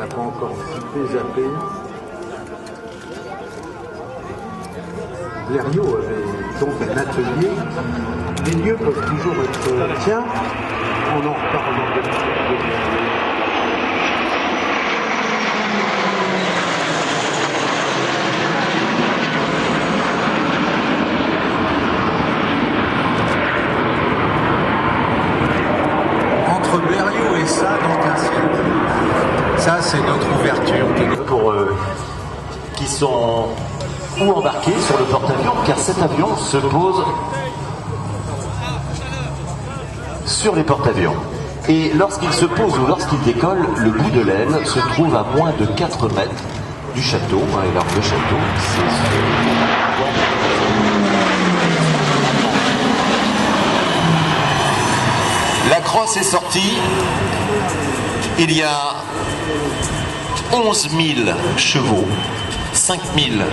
n'a pas encore tout zappé. Blériot avait donc un atelier. Les lieux peuvent toujours être... Tiens, on en reparle dans deux minutes. Entre Blériot et ça, donc un siècle. Ça, c'est notre ouverture. Pour qui sont ou embarqués sur le porte-avions, car cet avion se pose sur les porte-avions. Et lorsqu'il se pose ou lorsqu'il décolle, le bout de l'aile se trouve à moins de 4 mètres du château. Et alors le château, c'est la crosse est sortie. Il y a 11 000 chevaux, 5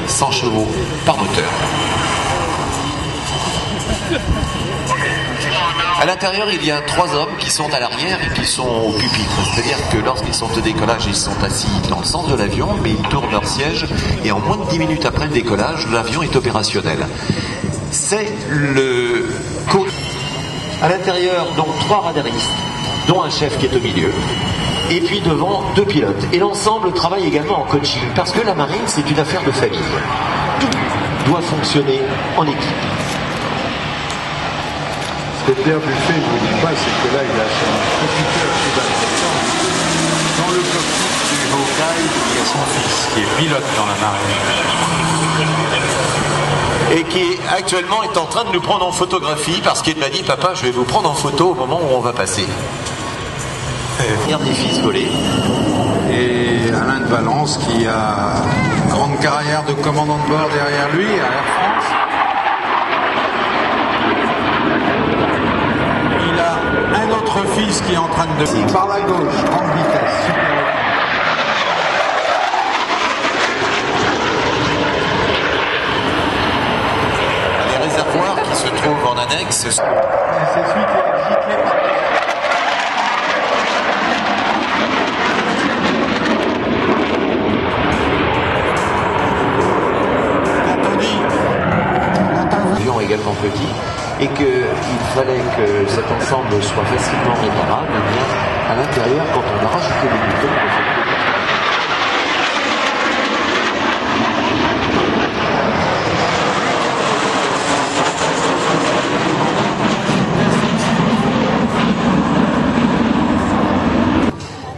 100 chevaux par moteur. À l'intérieur, il y a 3 hommes qui sont à l'arrière et qui sont au pupitre. C'est-à-dire que lorsqu'ils sont au décollage, ils sont assis dans le sens de l'avion, mais ils tournent leur siège et en moins de 10 minutes après le décollage, l'avion est opérationnel. C'est le à l'intérieur, donc 3 radaristes, dont un chef qui est au milieu, et puis devant 2 pilotes. Et l'ensemble travaille également en coaching, parce que la marine, c'est une affaire de famille. Tout doit fonctionner en équipe. Ce que Pierre Buffet ne vous dit pas, c'est que là, il a son computer sous important. Dans le cockpit du Hawkeye, il y a son fils, qui est pilote dans la marine. Et qui actuellement est en train de nous prendre en photographie, parce qu'il m'a dit, papa, je vais vous prendre en photo au moment où on va passer. Des fils volés. Et Alain de Valence, qui a une grande carrière de commandant de bord derrière lui, à Air France. Il a un autre fils qui est en train de... Par la gauche, grande vitesse. Les réservoirs qui se trouvent en annexe. C'est celui qui a giclé par également petit, et qu'il fallait que cet ensemble soit facilement réparable, eh bien, à l'intérieur, quand on a rajouté des boutons,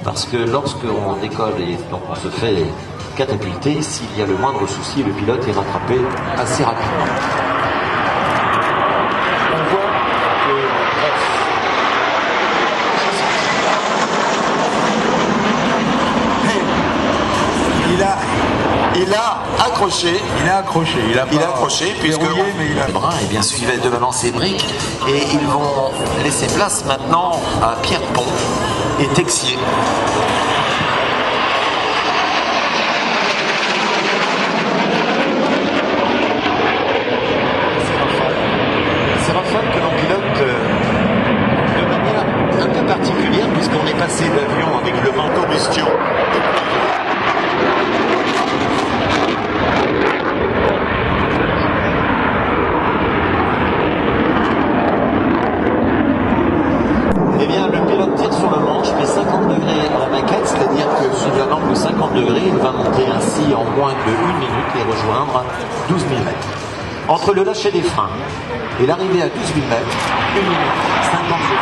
parce que lorsqu'on décolle et donc on se fait catapulter, s'il y a le moindre souci, le pilote est rattrapé assez rapidement. Il a accroché. Il a accroché. Il a accroché puisque les bras suivaient devant ces briques et ils vont laisser place maintenant à Pierrepont et Texier. C'est Rafale que l'on pilote de manière un peu particulière puisqu'on est passé d'avion avec le vent combustion. Il va monter ainsi en moins de 1 minute et rejoindre 12 000 mètres. Entre le lâcher des freins et l'arrivée à 12 000 mètres, 1 minute 50 secondes.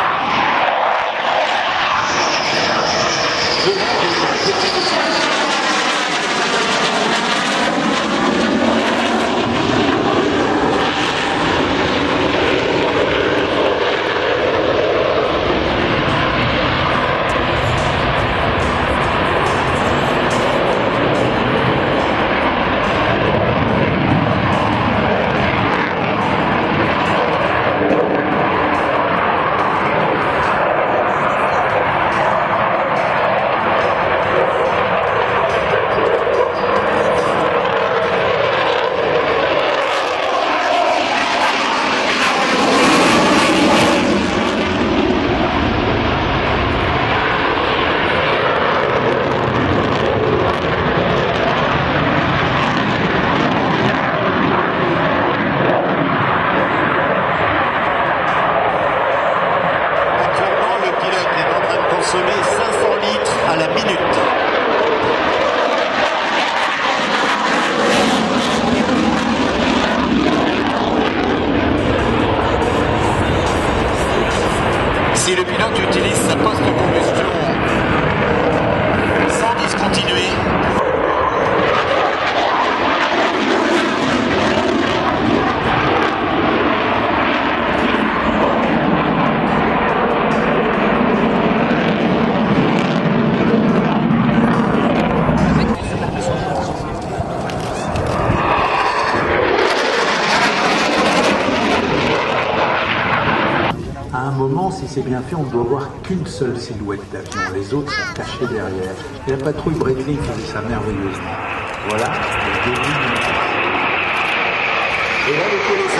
consommer 500 litres à la minute. Si le pilote utilise sa post-combustion sans discontinuer, à un moment, si c'est bien fait, on ne doit voir qu'une seule silhouette d'avion. Les autres sont cachés derrière. Et la patrouille Bradley faisait ça merveilleusement. Voilà le début du... et là le colosse